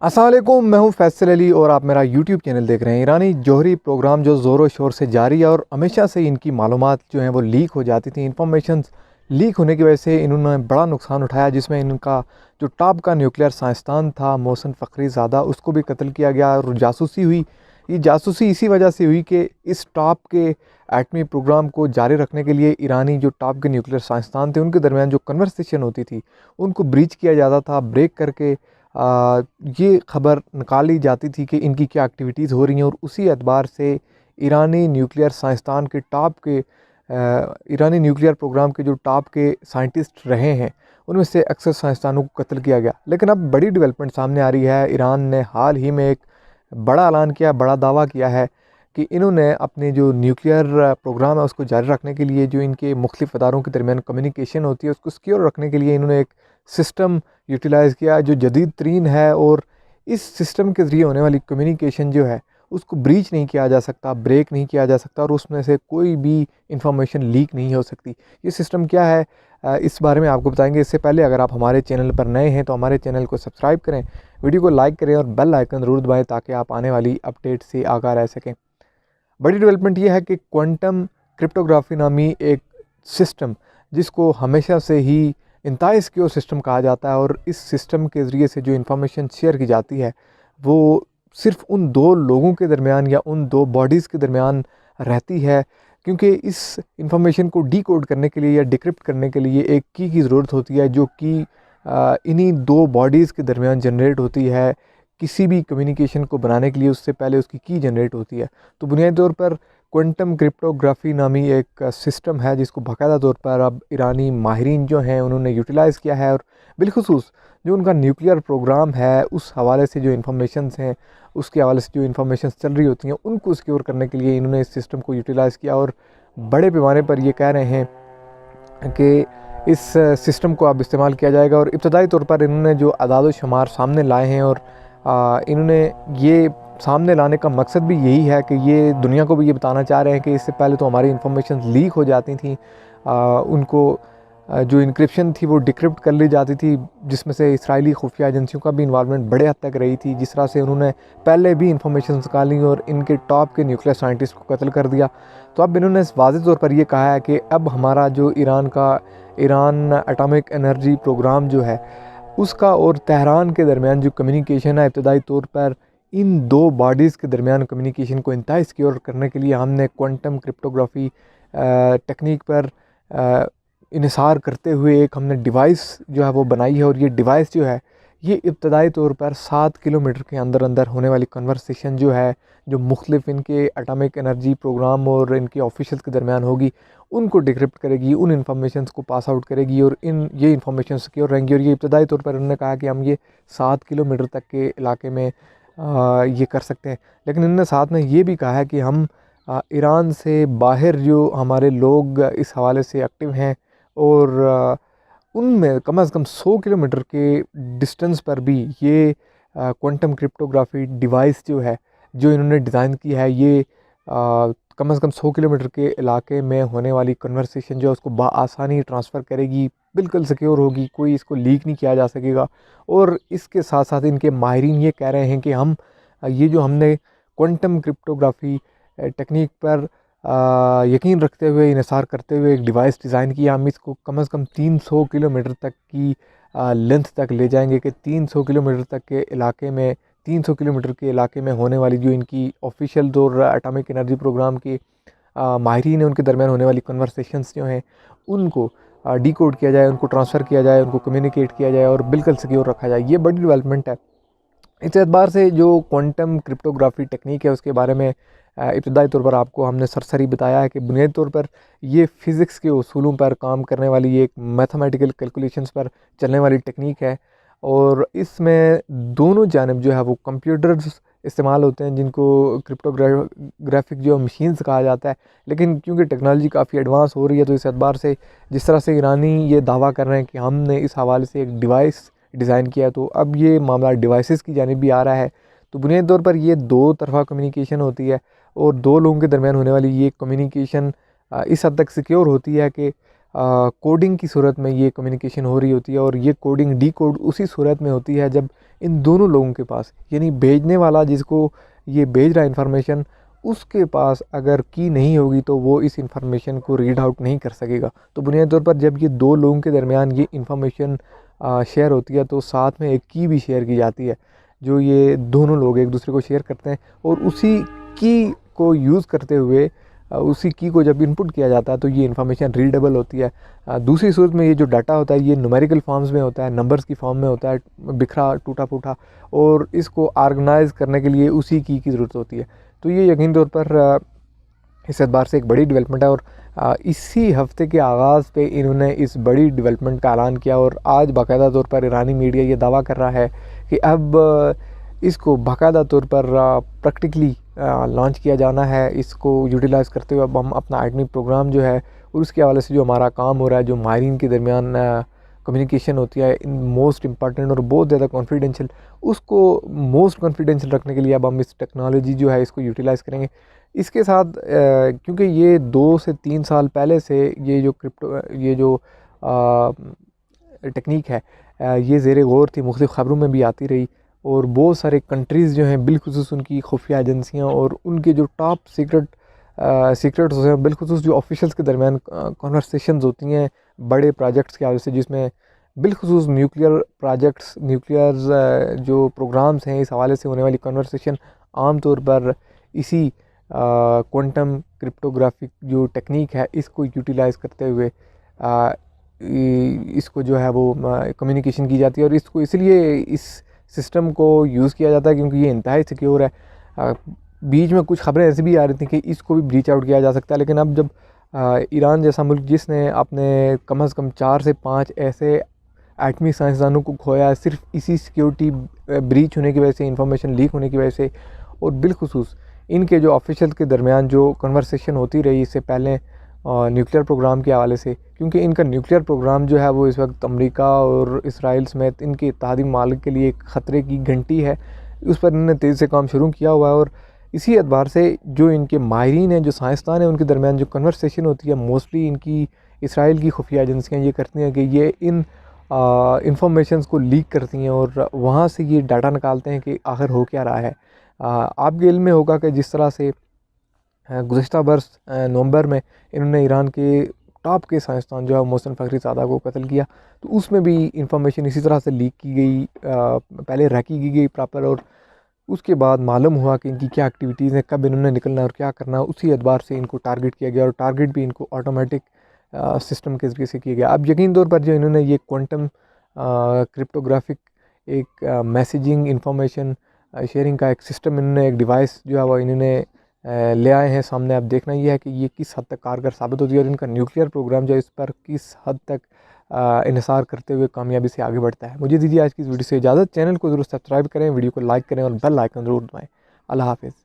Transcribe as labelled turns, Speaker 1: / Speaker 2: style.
Speaker 1: अस्सलाम वालेकुम, मैं हूं फैसल अली और आप मेरा यूट्यूब चैनल देख रहे हैं। ईरानी जौहरी प्रोग्राम जो ज़ोरों शोर से जारी है और हमेशा से इनकी मालूमात जो हैं वो लीक हो जाती थी। इन्फॉर्मेशन लीक होने की वजह से इन्होंने बड़ा नुकसान उठाया, जिसमें इनका जो टॉप का न्यूक्लियर साइंसदान था मोहसिन फ़खरीज़ादा, उसको भी कत्ल किया गया और जासूसी हुई। ये जासूसी इसी वजह से हुई कि इस टॉप के एटमी प्रोग्राम को जारी रखने के लिए ईरानी जो टॉप के न्यूक्लियर साइंसदान थे उनके दरमियान जो कन्वर्सेशन होती थी उनको ब्रीच किया जाता था। ब्रेक करके ये ख़बर निकाली जाती थी कि इनकी क्या एक्टिविटीज़ हो रही हैं, और उसी एतबार से ईरानी न्यूक्लियर साइंसदान के टॉप के ईरानी न्यूक्लियर प्रोग्राम के जो टॉप के साइंटिस्ट रहे हैं उनमें से अक्सर साइंसदानों को कत्ल किया गया। लेकिन अब बड़ी डेवलपमेंट सामने आ रही है। ईरान ने हाल ही में एक बड़ा ऐलान किया, बड़ा दावा किया है कि इन्होंने अपने जो न्यूक्लियर प्रोग्राम है उसको जारी रखने के लिए जो इनके मुख्तलिफ अदारों के दरमियान कम्युनिकेशन होती है उसको सिक्योर रखने के लिए इन्होंने एक सिस्टम यूटिलाइज़ किया जो जदीद तरीन है, और इस सिस्टम के ज़रिए होने वाली कम्युनिकेशन जो है उसको ब्रीच नहीं किया जा सकता, ब्रेक नहीं किया जा सकता, और उसमें से कोई भी इंफॉर्मेशन लीक नहीं हो सकती। ये सिस्टम क्या है, इस बारे में आपको बताएंगे। इससे पहले अगर आप हमारे चैनल पर नए हैं तो हमारे चैनल को सब्सक्राइब करें, वीडियो को लाइक करें और बेल आइकन ज़रूर दबाएं ताकि आप आने वाली अपडेट से आगाह रह सकें। बड़ी डेवलपमेंट ये है कि क्वांटम क्रिप्टोग्राफी नामी एक सिस्टम, जिसको हमेशा से ही इंतहाई सिक्योर सिस्टम कहा जाता है, और इस सिस्टम के ज़रिए से जो इन्फॉर्मेशन शेयर की जाती है वो सिर्फ़ उन दो लोगों के दरमियान या उन दो बॉडीज़ के दरमियान रहती है, क्योंकि इस इंफॉर्मेशन को डीकोड करने के लिए या डिक्रिप्ट करने के लिए एक की ज़रूरत होती है, जो कि इन्हीं दो बॉडीज़ के दरमियान जनरेट होती है। किसी भी कम्युनिकेशन को बनाने के लिए उससे पहले उसकी की जनरेट होती है। तो बुनियादी तौर पर क्वांटम क्रिप्टोग्राफी नामी एक सिस्टम है जिसको बाकायदा तौर पर अब ईरानी माहिरीन जो हैं उन्होंने यूटिलाइज़ किया है, और बिलखुसूस जो उनका न्यूक्लियर प्रोग्राम है उस हवाले से जो इन्फॉर्मेशंस हैं, उसके हवाले से जो इन्फॉर्मेशंस चल रही होती हैं उनको सिक्योर करने के लिए इन्होंने इस सिस्टम को यूटिलाइज़ किया, और बड़े पैमाने पर ये कह रहे हैं कि इस सिस्टम को अब इस्तेमाल किया जाएगा। और इब्तदाई तौर पर इन्होंने जो अदाद शुमार सामने लाए हैं, और इन्होंने ये सामने लाने का मकसद भी यही है कि ये दुनिया को भी ये बताना चाह रहे हैं कि इससे पहले तो हमारी इन्फॉर्मेशन लीक हो जाती थी, उनको जो इनक्रिप्शन थी वो डिक्रिप्ट कर ली जाती थी, जिसमें से इसराइली खुफिया एजेंसियों का भी इन्वॉल्वमेंट बड़े हद तक रही थी। जिस तरह से उन्होंने पहले भी इन्फॉर्मेशन निकाली और इनके टॉप के न्यूक्लियर साइंटिस्ट को कत्ल कर दिया। तो अब इन्होंने वाज़ेह तौर पर ये कहा है कि अब हमारा जो ईरान एटॉमिक एनर्जी प्रोग्राम जो है उसका और तेहरान के दरमियान जो कम्युनिकेशन है, इब्तदाई तौर पर इन दो बॉडीज़ के दरमियान कम्युनिकेशन को इंतहाई सिक्योर करने के लिए हमने क्वांटम क्रिप्टोग्राफी टेक्निक पर इन्हिसार करते हुए एक हमने डिवाइस जो है वो बनाई है। और ये डिवाइस जो है ये इब्तदाई तौर पर 7 किलोमीटर के अंदर अंदर होने वाली कन्वर्सेशन जो है, जो मुख्तलिफ इनके एटॉमिक एनर्जी प्रोग्राम और इनके ऑफिशियल्स के दरमियान होगी, उनको डिक्रिप्ट करेगी, उन इन्फॉर्मेशन को पास आउट करेगी, और ये इन्फॉर्मेशन सिक्योर रहेंगी। और ये इब्तदाई तौर पर उन्होंने कहा कि हम ये 7 किलोमीटर तक के इलाके में ये कर सकते हैं। लेकिन इन्होंने साथ में ये भी कहा है कि हम ईरान से बाहर जो हमारे लोग इस हवाले से एक्टिव हैं, और उनमें कम से कम 100 किलोमीटर के डिस्टेंस पर भी ये क्वांटम क्रिप्टोग्राफी डिवाइस जो है जो इन्होंने डिज़ाइन की है, ये कम से कम 100 किलोमीटर के इलाके में होने वाली कन्वर्सेशन जो है उसको आसानी ट्रांसफ़र करेगी, बिल्कुल सिक्योर होगी, कोई इसको लीक नहीं किया जा सकेगा। और इसके साथ साथ इनके माहिरीन ये कह रहे हैं कि हम ये जो हमने क्वांटम क्रिप्टोग्राफी टेक्निक पर यकीन रखते हुए, इन्हिसार करते हुए एक डिवाइस डिज़ाइन किया, हम इसको कम से कम 300 किलोमीटर तक की लेंथ तक ले जाएंगे कि 300 किलोमीटर तक के इलाके में 300 किलोमीटर के इलाके में होने वाली जो इनकी ऑफिशियल दौर एटॉमिक एनर्जी प्रोग्राम के माहिरीन हैं उनके दरमियान होने वाली कन्वर्सेशंस जो हैं उनको डिकोड किया जाए, उनको ट्रांसफ़र किया जाए, उनको कम्युनिकेट किया जाए और बिल्कुल सिक्योर रखा जाए। ये बड़ी डेवलपमेंट है। इस एतबार से जो क्वांटम क्रिप्टोग्राफी टेक्निक है उसके बारे में इब्तदाई तौर पर आपको हमने सरसरी बताया है कि बुनियादी तौर पर ये फ़िज़िक्स के उसूलों पर काम करने वाली एक मैथमेटिकल कैलकुलेशंस पर चलने वाली टेक्निक है, और इसमें दोनों जानब जो है वो कंप्यूटर्स इस्तेमाल होते हैं जिनको क्रिप्टोग्राफिक जो मशीन्स कहा जाता है। लेकिन क्योंकि टेक्नोलॉजी काफ़ी एडवांस हो रही है तो इस एतबार से जिस तरह से ईरानी ये दावा कर रहे हैं कि हमने इस हवाले से एक डिवाइस डिज़ाइन किया, तो अब ये मामला डिवाइसेस की जानिब भी आ रहा है। तो बुनियादी तौर पर ये दो तरफ़ा कम्युनिकेशन होती है, और दो लोगों के दरमियान होने वाली ये कम्युनिकेशन इस हद तक सिक्योर होती है कि कोडिंग की सूरत में ये कम्युनिकेशन हो रही होती है, और ये कोडिंग डी कोड उसी सूरत में होती है जब इन दोनों लोगों के पास, यानी भेजने वाला जिसको ये भेज रहा है इन्फॉर्मेशन, उसके पास अगर की नहीं होगी तो वो इस इंफॉर्मेशन को रीड आउट नहीं कर सकेगा। तो बुनियादी तौर पर जब ये दो लोगों के दरमियान ये इंफॉर्मेशन शेयर होती है तो साथ में एक की भी शेयर की जाती है, जो ये दोनों लोग एक दूसरे को शेयर करते हैं, और उसी की को यूज़ करते हुए उसी की को जब इनपुट किया जाता है तो ये इन्फॉर्मेशन रीडेबल होती है। दूसरी सूरत में ये जो डाटा होता है ये न्यूमेरिकल फॉर्म्स में होता है, नंबर्स की फॉर्म में होता है, बिखरा टूटा फूटा, और इसको ऑर्गेनाइज करने के लिए उसी की ज़रूरत होती है। तो ये यकीन तौर पर इस एतबार से एक बड़ी डेवलपमेंट है, और इसी हफ्ते के आगाज़ पे इन्होंने इस बड़ी डेवलपमेंट का ऐलान किया, और आज बाकायदा तौर पर ईरानी मीडिया ये दावा कर रहा है कि अब इसको बाकायदा तौर पर प्रैक्टिकली लॉन्च किया जाना है। इसको यूटिलाइज़ करते हुए अब हम अपना एटमी प्रोग्राम जो है और उसके हवाले से जो हमारा काम हो रहा है, जो माहिरीन के दरमियान कम्युनिकेशन होती है इन मोस्ट इंपॉर्टेंट और बहुत ज़्यादा कॉन्फिडेंशियल, उसको मोस्ट कॉन्फिडेंशियल रखने के लिए अब हम इस टेक्नोलॉजी जो है इसको यूटिलाइज़ करेंगे। इसके साथ क्योंकि ये 2 से 3 साल पहले से ये जो टेक्निक है ये ज़ेर गौर थी, मुख्तलिफ़ ख़बरों में भी आती रही, और बहुत सारे कंट्रीज़ जो हैं बिलखुसूस उनकी खुफिया एजेंसियाँ और उनके जो टॉप सीक्रेट्स होते हैं, बिलखुसूस जो ऑफिशल्स के दरमियान कन्वर्सेशंस होती हैं बड़े प्रोजेक्ट्स के हवाले से, जिसमें बिलखुसूस न्यूक्लियर प्रोजेक्ट्स, न्यूक्लियर जो प्रोग्राम्स हैं, इस हवाले से होने वाली कन्वर्सेशन आम तौर पर इसी क्वांटम क्रिप्टोग्राफिक जो टेक्निक है इसको यूटिलाइज़ करते हुए इसको जो है वो कम्युनिकेशन की जाती है, और इसको इसलिए इस सिस्टम को यूज़ किया जाता है क्योंकि ये इंतहाई सिक्योर है। बीच में कुछ खबरें ऐसी भी आ रही थी कि इसको भी ब्रीच आउट किया जा सकता है, लेकिन अब जब ईरान जैसा मुल्क जिसने अपने कम से कम 4 से 5 ऐसे एटमी साइंसदानों को खोया है सिर्फ इसी सिक्योरिटी ब्रीच होने की वजह से, इंफॉर्मेशन लीक होने की वजह से, और बिलखुसूस इनके जो ऑफिशियल के दरमियान जो कन्वर्सेशन होती रही इससे पहले न्यूक्लियर प्रोग्राम के हवाले से, क्योंकि इनका न्यूक्लियर प्रोग्राम जो है वो इस वक्त अमेरिका और इसराइल समेत इनके इत्तेहादी मालिक के लिए एक ख़तरे की घंटी है। उस पर इन्होंने तेज़ी से काम शुरू किया हुआ है, और इसी एतबार से जो इनके माहिरीन हैं, जो साइंसदान हैं, उनके दरमियान जो कन्वर्सेशन होती है मोस्टली इनकी इसराइल की खुफिया एजेंसियाँ ये करती हैं कि ये इन इंफॉर्मेशंस को लीक करती हैं और वहाँ से ये डाटा निकालते हैं कि आखिर हो क्या रहा है। आपके इल्म में होगा कि जिस तरह से गुज़श्ता बरस नवंबर में इन्होंने ईरान के टॉप के साइंसदान जो है मोहसिन फ़खरीज़ादा को कत्ल किया, तो उसमें भी इंफॉर्मेशन इसी तरह से लीक की गई, पहले रखी की गई प्रॉपर, और उसके बाद मालूम हुआ कि इनकी क्या एक्टिविटीज़ हैं, कब इन्होंने निकलना और क्या करना, उसी एतबार से इनको टारगेट किया गया, और टारगेट भी इनको ऑटोमेटिक सिस्टम के ज़रिए से किया गया। अब यकीन तौर पर जो इन्होंने ये क्वांटम क्रिप्टोग्राफिक एक मैसेजिंग इंफॉर्मेशन शेयरिंग का एक सिस्टम, इन्होंने एक डिवाइस जो है वो इन्होंने ले आए हैं सामने। अब देखना ये है कि ये किस हद तक कारगर साबित होती है, और इनका न्यूक्लियर प्रोग्राम जो है इस पर किस हद तक इन्हिसार करते हुए कामयाबी से आगे बढ़ता है। मुझे दीजिए आज की इस वीडियो से इजाज़त। चैनल को ज़रूर सब्सक्राइब करें, वीडियो को लाइक करें और बेल आइकन ज़रूर दबाएं। अल्लाह हाफ़िज़।